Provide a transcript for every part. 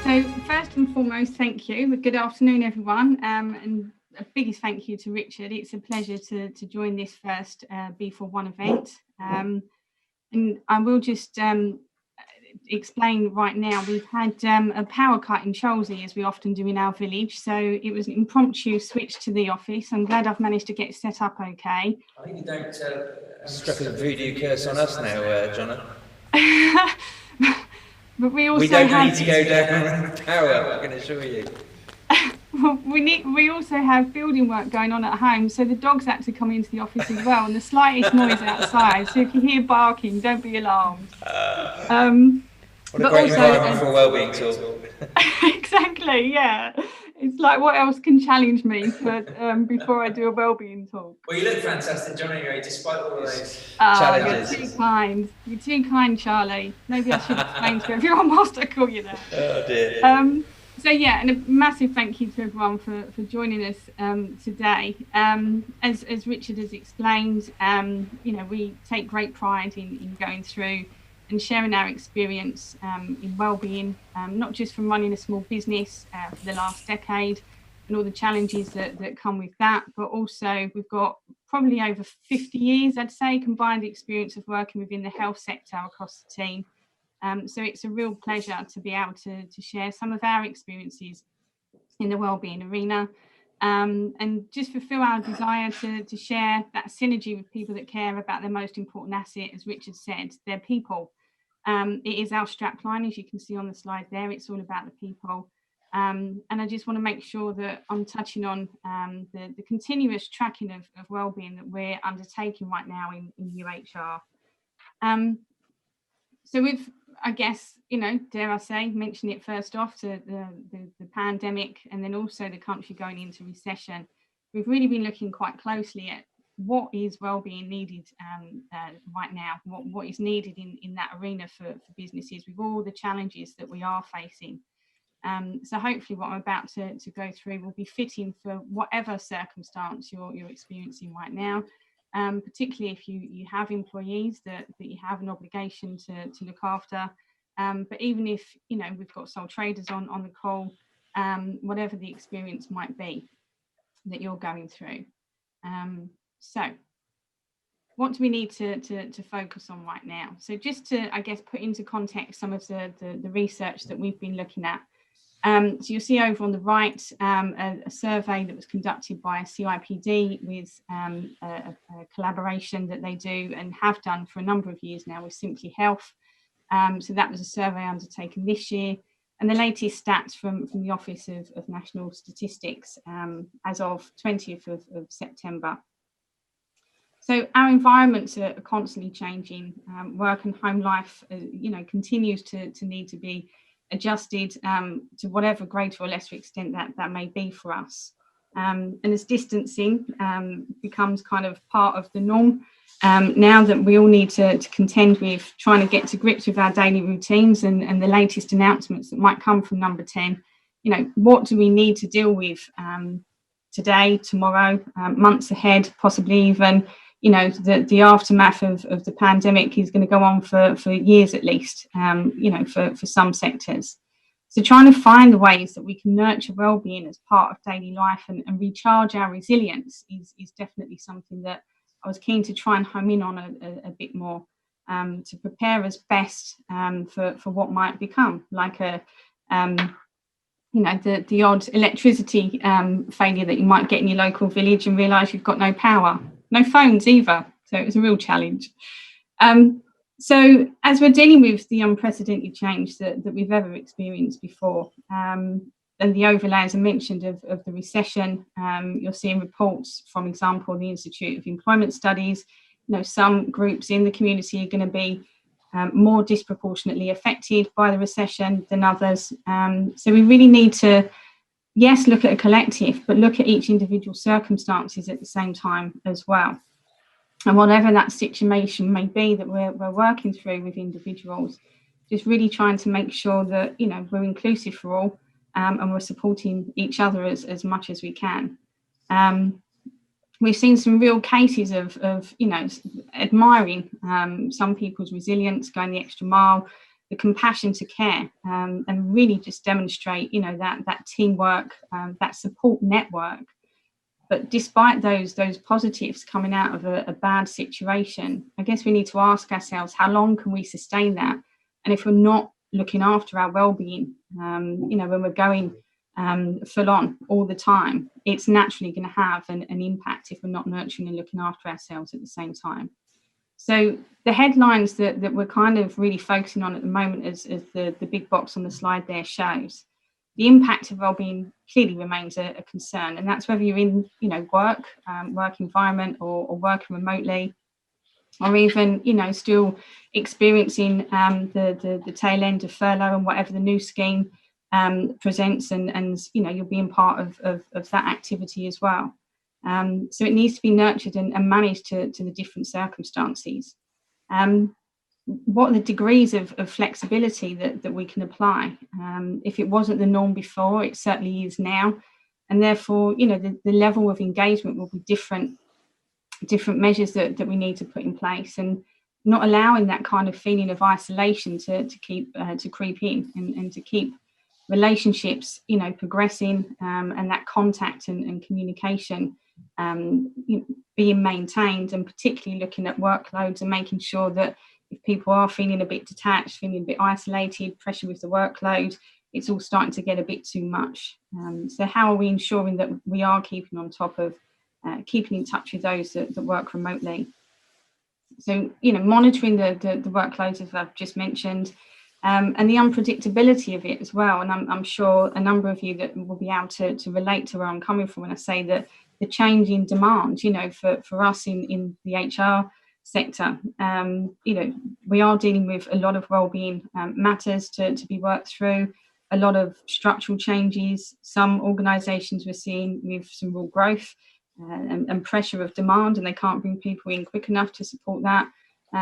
So first and foremost, thank you. Good afternoon, everyone, and a biggest thank you to Richard. It's a pleasure to join this first B41 event. And I will just explain right now, we've had a power cut in Chelsea, as we often do in our village. So it was an impromptu switch to the office. I'm glad I've managed to get set up okay. I think you don't struck a voodoo curse on us now, Jonna. But we also need to go down power, I can assure you. Well, we also have building work going on at home, so the dogs had to come into the office as well, and the slightest noise outside. So if you hear barking, don't be alarmed. What a great environment for a wellbeing talk. Exactly, yeah. It's like, what else can challenge me before I do a wellbeing talk? Well, you look fantastic, John, anyway, despite all those challenges. You're too kind. You're too kind, Charlie. Maybe I should explain to everyone whilst I call you that. Oh, dear. So yeah, and a massive thank you to everyone for joining us today. As Richard has explained, we take great pride in going through and sharing our experience in wellbeing, not just from running a small business for the last decade and all the challenges that come with that, but also we've got probably over 50 years, I'd say, combined experience of working within the health sector across the team. So it's a real pleasure to be able to share some of our experiences in the wellbeing arena, and just fulfill our desire to share that synergy with people that care about their most important asset, as Richard said, their people. It is our strapline, as you can see on the slide there. It's all about the people. And I just want to make sure that I'm touching on the continuous tracking of wellbeing that we're undertaking right now in UHR. So we've, I guess, dare I say, mention it first off, to the pandemic, and then also the country going into recession. We've really been looking quite closely at what is wellbeing needed right now, what is needed in that arena for businesses with all the challenges that we are facing. So hopefully what I'm about to go through will be fitting for whatever circumstance you're experiencing right now. Particularly if you have employees that you have an obligation to look after, but even if we've got sole traders on the call, whatever the experience might be that you're going through. So what do we need to focus on right now? So just to, I guess, put into context some of the research that we've been looking at. So you'll see over on the right a survey that was conducted by CIPD with a collaboration that they do and have done for a number of years now with Simply Health. So that was a survey undertaken this year, and the latest stats from the Office of National Statistics as of 20th of September. So our environments are constantly changing. Work and home life, continues to need to be adjusted to whatever greater or lesser extent that may be for us. And as distancing becomes kind of part of the norm, now that we all need to contend with trying to get to grips with our daily routines and the latest announcements that might come from number 10, what do we need to deal with today, tomorrow, months ahead, possibly even, the aftermath of the pandemic is going to go on for years at least, for some sectors. So trying to find the ways that we can nurture wellbeing as part of daily life and recharge our resilience is definitely something that I was keen to try and home in on a bit more, to prepare us best for what might become like the odd electricity failure that you might get in your local village and realise you've got no power, no phones either. So it was a real challenge. So as we're dealing with the unprecedented change that we've ever experienced before, and the overlay, as I mentioned, of the recession, you're seeing reports from, example, the Institute of Employment Studies. Some groups in the community are going to be more disproportionately affected by the recession than others. So we really need to, yes, look at a collective, but look at each individual circumstances at the same time as well. And whatever that situation may be that we're working through with individuals, just really trying to make sure that, we're inclusive for all, and we're supporting each other as much as we can. We've seen some real cases of admiring some people's resilience, going the extra mile, the compassion to care, and really just demonstrate, you know, that teamwork, that support network. But despite those positives coming out of a bad situation, I guess we need to ask ourselves, how long can we sustain that? And if we're not looking after our well-being, you know, when we're going full on all the time, it's naturally going to have an impact if we're not nurturing and looking after ourselves at the same time. So the headlines that we're kind of really focusing on at the moment, as the big box on the slide there shows, the impact of wellbeing clearly remains a concern, and that's whether you're in, you know, work environment, or working remotely, or even, you know, still experiencing the tail end of furlough and whatever the new scheme presents, and you know, you're being part of that activity as well. So it needs to be nurtured and managed to the different circumstances. What are the degrees of flexibility that we can apply? If it wasn't the norm before, it certainly is now. And therefore, you know, the level of engagement will be different measures that we need to put in place, and not allowing that kind of feeling of isolation to creep in, and to keep relationships, you know, progressing, and that contact and communication you know, being maintained, and particularly looking at workloads and making sure that if people are feeling a bit detached, feeling a bit isolated, pressure with the workload, it's all starting to get a bit too much. So how are we ensuring that we are keeping on top of keeping in touch with those that work remotely? So, you know, monitoring the workloads, as I've just mentioned, and the unpredictability of it as well. And I'm sure a number of you that will be able to relate to where I'm coming from when I say that the change in demand, you know, for us in the HR sector, you know, we are dealing with a lot of wellbeing matters to be worked through, a lot of structural changes. Some organisations we're seeing with some real growth and pressure of demand, and they can't bring people in quick enough to support that.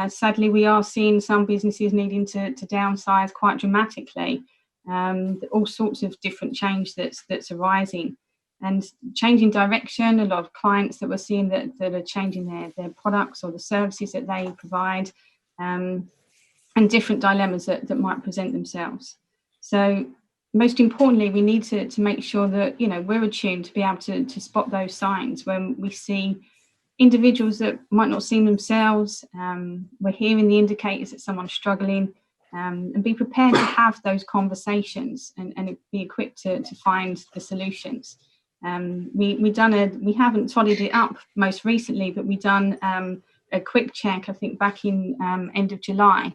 Sadly, we are seeing some businesses needing to downsize quite dramatically. All sorts of different change that's arising, and changing direction. A lot of clients that we're seeing that are changing their products or the services that they provide, and different dilemmas that might present themselves. So most importantly, we need to make sure that, you know, we're attuned to be able to spot those signs when we see individuals that might not see themselves. We're hearing the indicators that someone's struggling, and be prepared to have those conversations and be equipped to find the solutions. We haven't totted it up most recently, but we've done a quick check, I think back in end of July,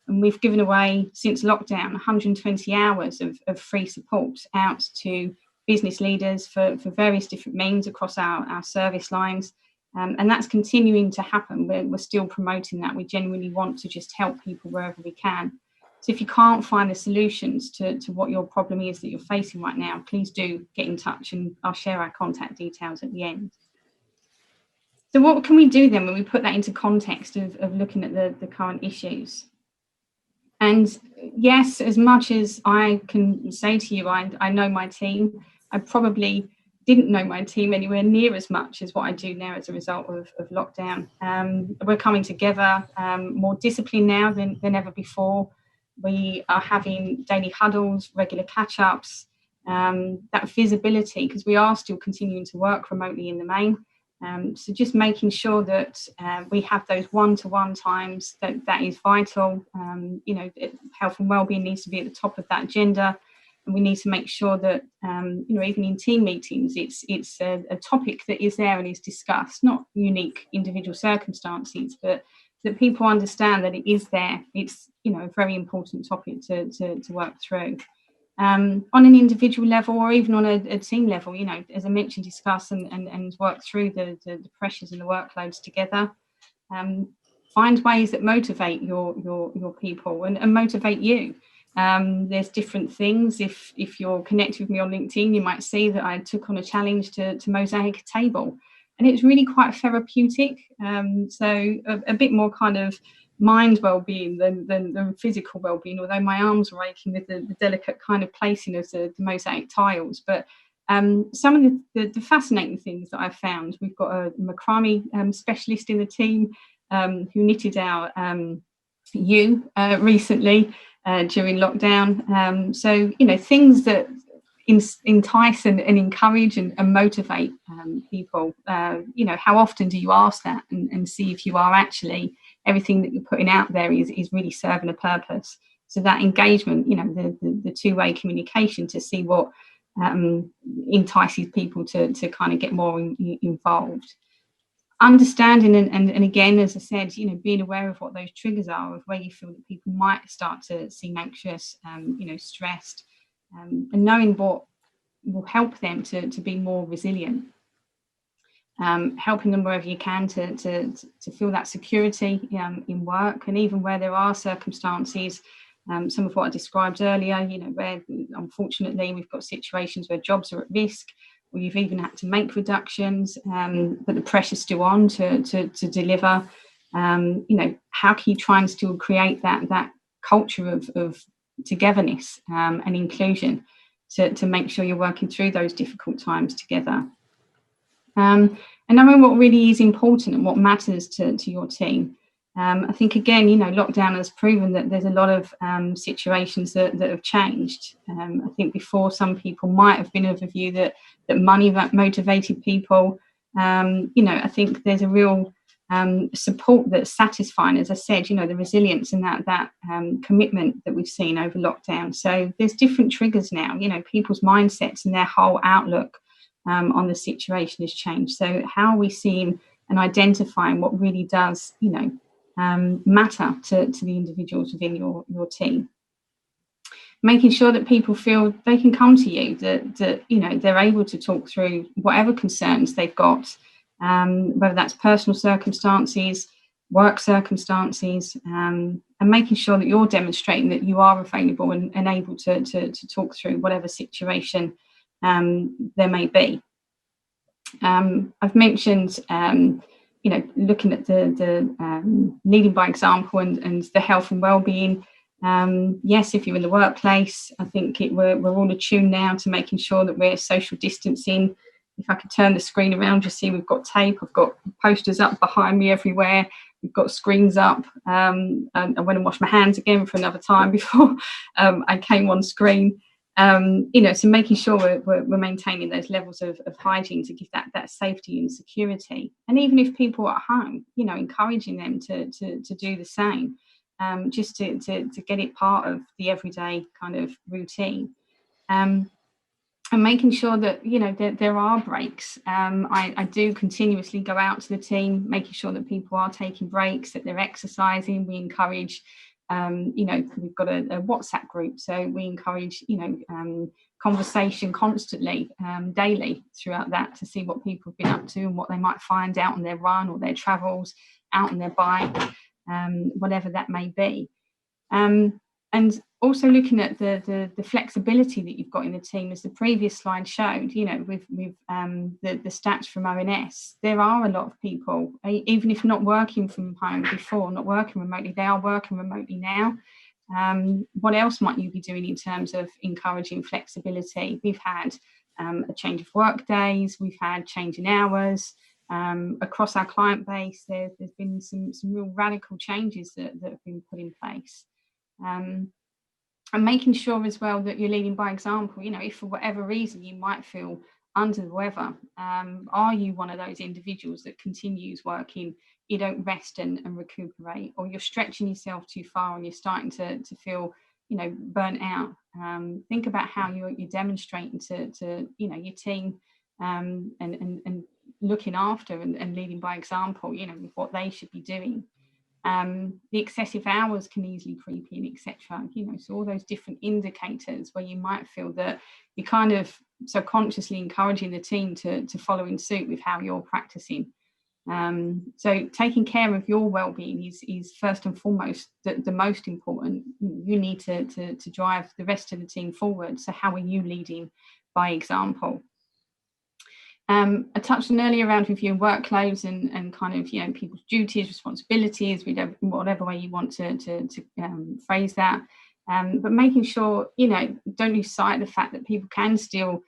and we've given away since lockdown 120 hours of free support out to business leaders for various different means across our service lines. And that's continuing to happen. We're still promoting that. We genuinely want to just help people wherever we can. So if you can't find the solutions to what your problem is that you're facing right now, please do get in touch, and I'll share our contact details at the end. So what can we do then when we put that into context of looking at the current issues? And yes, as much as I can say to you, I know my team, I probably didn't know my team anywhere near as much as what I do now as a result of lockdown. We're coming together more disciplined now than ever before. We are having daily huddles, regular catch-ups, that visibility, because we are still continuing to work remotely in the main. So just making sure that we have those one-to-one times, that is vital. You know, health and wellbeing needs to be at the top of that agenda. And we need to make sure that, you know, even in team meetings, it's a topic that is there and is discussed, not unique individual circumstances, but that people understand that it is there. It's, you know, a very important topic to work through. On an individual level, or even on a team level, you know, as I mentioned, discuss and work through the pressures and the workloads together. Find ways that motivate your people and motivate you. There's different things. If you're connected with me on LinkedIn, you might see that I took on a challenge to mosaic a table, and it's really quite therapeutic. So a bit more kind of mind well-being than physical well-being, although my arms were aching with the delicate kind of placing of the mosaic tiles. But some of the fascinating things that I've found, we've got a macrame specialist in the team who knitted our recently, during lockdown. So, you know, things that entice and encourage and motivate people. You know, how often do you ask that and see if you are actually, everything that you're putting out there is really serving a purpose? So that engagement, you know, the two-way communication to see what entices people to kind of get more involved. Understanding and again, as I said, you know, being aware of what those triggers are, of where you feel that people might start to seem anxious, you know, stressed, and knowing what will help them to be more resilient. Helping them wherever you can to feel that security in work, and even where there are circumstances, some of what I described earlier, you know, where unfortunately we've got situations where jobs are at risk, or you've even had to make reductions, but the pressure's still on to deliver. You know, how can you try and still create that culture of togetherness and inclusion to make sure you're working through those difficult times together? And knowing what really is important and what matters to your team. I think, again, you know, lockdown has proven that there's a lot of situations that have changed. I think before, some people might have been of a view that money motivated people. You know, I think there's a real support that's satisfying, as I said, you know, the resilience and that commitment that we've seen over lockdown. So there's different triggers now, you know, people's mindsets and their whole outlook on the situation has changed. So how are we seeing and identifying what really does, you know, matter to the individuals within your team? Making sure that people feel they can come to you, that you know, they're able to talk through whatever concerns they've got, whether that's personal circumstances, work circumstances, and making sure that you're demonstrating that you are available and able to talk through whatever situation there may be. I've mentioned, you know, looking at the leading by example and the health and well-being. Yes, if you're in the workplace, I think we're all attuned now to making sure that we're social distancing. If I could turn the screen around, you see we've got tape, I've got posters up behind me everywhere, we've got screens up. And I went and washed my hands again for another time before I came on screen. You know, so making sure we're maintaining those levels of hygiene to give that safety and security. And even if people are at home, you know, encouraging them to do the same, just to get it part of the everyday kind of routine. And making sure that, you know, there are breaks. I do continuously go out to the team, making sure that people are taking breaks, that they're exercising. We encourage, you know, we've got a WhatsApp group, so we encourage, you know, conversation constantly, daily throughout that, to see what people have been up to and what they might find out on their run or their travels, out on their bike, whatever that may be. And also looking at the flexibility that you've got in the team, as the previous slide showed, you know, with the stats from ONS, there are a lot of people, even if not working from home before, not working remotely, they are working remotely now. What else might you be doing in terms of encouraging flexibility? We've had a change of work days, we've had change in hours. Across our client base, there's been some real radical changes that have been put in place. And making sure as well that you're leading by example. You know, if for whatever reason you might feel under the weather, are you one of those individuals that continues working, you don't rest and recuperate, or you're stretching yourself too far and you're starting to feel, you know, burnt out? Think about how you're demonstrating to you know, your team, and looking after and leading by example, you know, with what they should be doing. The excessive hours can easily creep in, etc. You know, so all those different indicators where you might feel that you're kind of subconsciously encouraging the team to follow in suit with how you're practicing. So taking care of your well-being is first and foremost the most important. You need to drive the rest of the team forward. So how are you leading by example? I touched on earlier around reviewing workloads and kind of, you know, people's duties, responsibilities, whatever way you want to phrase that. But making sure, you know, don't lose sight of the fact that people can still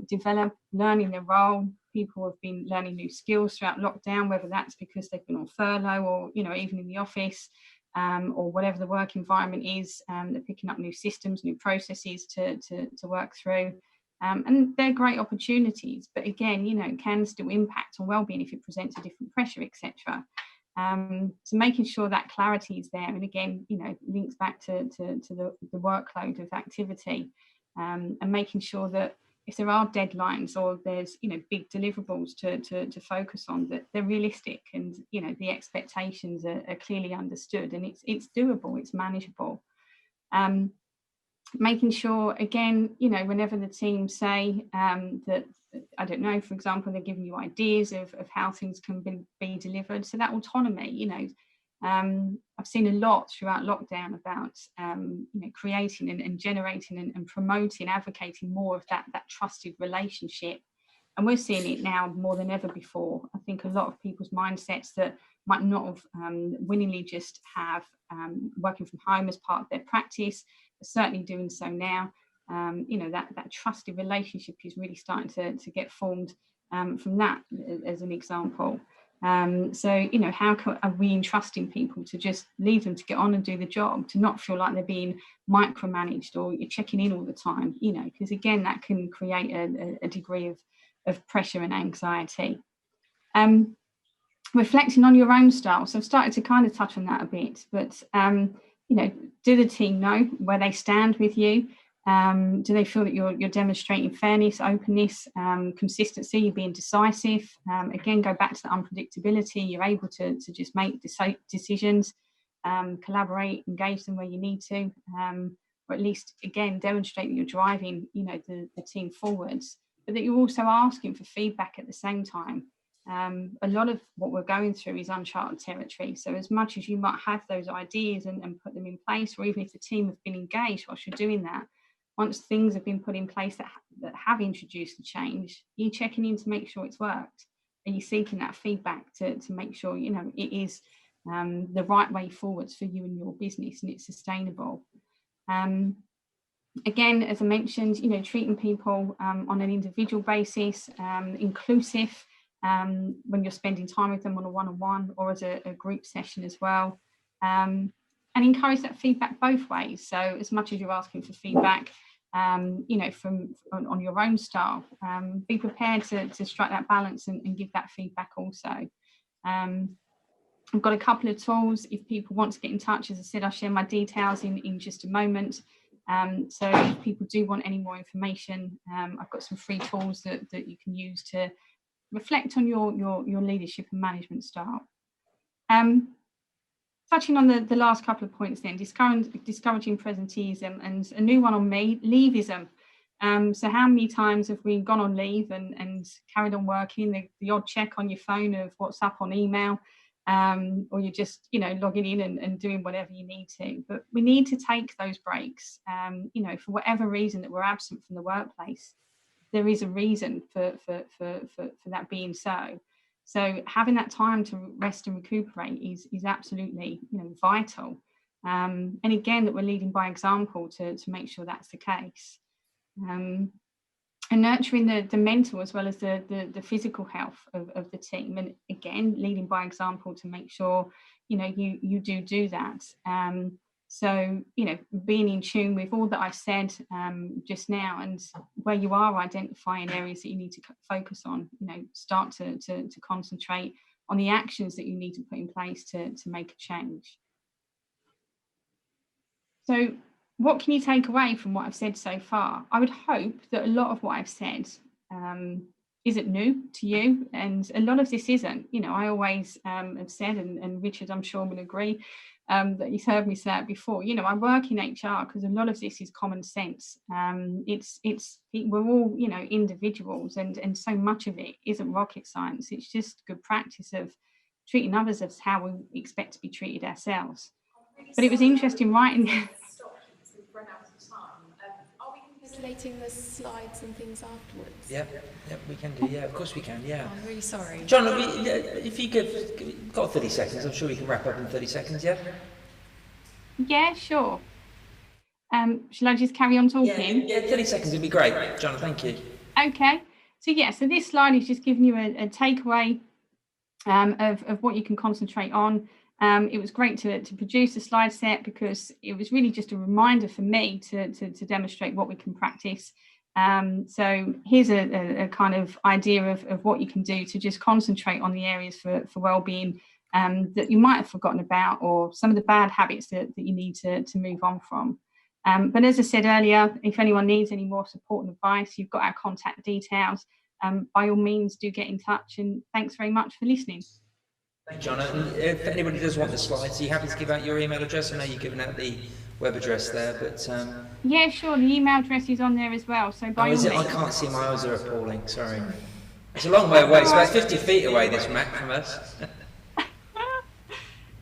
develop, learning their role. People have been learning new skills throughout lockdown, whether that's because they've been on furlough or, you know, even in the office. or whatever the work environment is. They're picking up new systems, new processes to work through. And they're great opportunities, but again, it can still impact on wellbeing if it presents a different pressure, etc. So making sure that clarity is there, and again, links back to the workload of activity, and making sure that if there are deadlines or there's big deliverables to focus on, that they're realistic, and the expectations are clearly understood, and it's doable, it's manageable. Making sure, again, whenever the team say that, I don't know, for example, they're giving you ideas of how things can be delivered. So that autonomy, I've seen a lot throughout lockdown about, creating and generating and promoting, advocating more of that trusted relationship. And we're seeing it now more than ever before. I think a lot of people's mindsets that might not have willingly just have working from home as part of their practice, are certainly doing so now. That trusted relationship is really starting to get formed from that, as an example. So how are we entrusting people to just leave them to get on and do the job, to not feel like they're being micromanaged or you're checking in all the time, because again, that can create a degree of pressure and anxiety. Reflecting on your own style. So I've started to kind of touch on that a bit, but do the team know where they stand with you? Do they feel that you're demonstrating fairness, openness, consistency, you're being decisive? Again, go back to the unpredictability. You're able to just make decisions, collaborate, engage them where you need to, or at least, again, demonstrate that you're driving, the team forwards, but that you're also asking for feedback at the same time. A lot of what we're going through is uncharted territory. So as much as you might have those ideas and put them in place, or even if the team have been engaged whilst you're doing that, once things have been put in place that have introduced the change, you're checking in to make sure it's worked. Are you seeking that feedback to make sure it is the right way forwards for you and your business, and it's sustainable? Again, as I mentioned, treating people on an individual basis, inclusive when you're spending time with them on a one-on-one or as a group session as well, and encourage that feedback both ways. So as much as you're asking for feedback, from on your own style, be prepared to strike that balance and give that feedback also. I've got a couple of tools if people want to get in touch. As I said, I'll share my details in just a moment. So if people do want any more information, I've got some free tools that you can use to reflect on your leadership and management style. Touching on the last couple of points then, discouraging presenteeism, and a new one on me, leaveism. So how many times have we gone on leave and carried on working, the odd check on your phone of what's up on email, or you're just logging in and doing whatever you need to. But we need to take those breaks, for whatever reason that we're absent from the workplace. There is a reason for that being so. So having that time to rest and recuperate is absolutely vital. And again, that we're leading by example to make sure that's the case. And nurturing the mental as well as the physical health of the team. And again, leading by example to make sure you do that. So, being in tune with all that I've said just now, and where you are identifying areas that you need to focus on, start to concentrate on the actions that you need to put in place to make a change. So what can you take away from what I've said so far? I would hope that a lot of what I've said isn't new to you, and a lot of this isn't. I always have said, and Richard, I'm sure will agree, that he's heard me say it before. I work in HR because a lot of this is common sense. We're all individuals, and so much of it isn't rocket science. It's just good practice of treating others as how we expect to be treated ourselves. But it was interesting writing. Run out of time. Are we compilating the slides and things afterwards? Yeah, we can do. Yeah, of course we can. Yeah. I'm really sorry. Jonna, if you got 30 seconds, I'm sure we can wrap up in 30 seconds. Yeah. Yeah, sure. Shall I just carry on talking? Yeah, 30 seconds would be great. Jonna, thank you. Okay. So this slide is just giving you a takeaway of what you can concentrate on. It was great to produce a slide set, because it was really just a reminder for me to demonstrate what we can practice. So here's a kind of idea of what you can do to just concentrate on the areas for well-being that you might have forgotten about, or some of the bad habits that you need to move on from. But as I said earlier, if anyone needs any more support and advice, you've got our contact details. By all means, do get in touch, and thanks very much for listening. Thanks, Jonna. If anybody does want the slides, are you happy to give out your email address? I know you've given out the web address there, but... Yeah, sure, the email address is on there as well, so by all means. I can't see, my eyes are appalling, sorry. It's a long way away, it's about 50 feet away, this Mac, from us.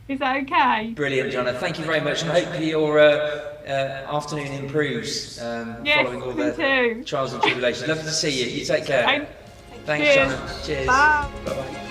Is that okay? Brilliant, Jonna. Thank you very much, and I hope your afternoon improves following all the trials and tribulations. Lovely to see you. You take care. Thanks. Thanks, Cheers. Jonna. Cheers. Bye. Bye-bye.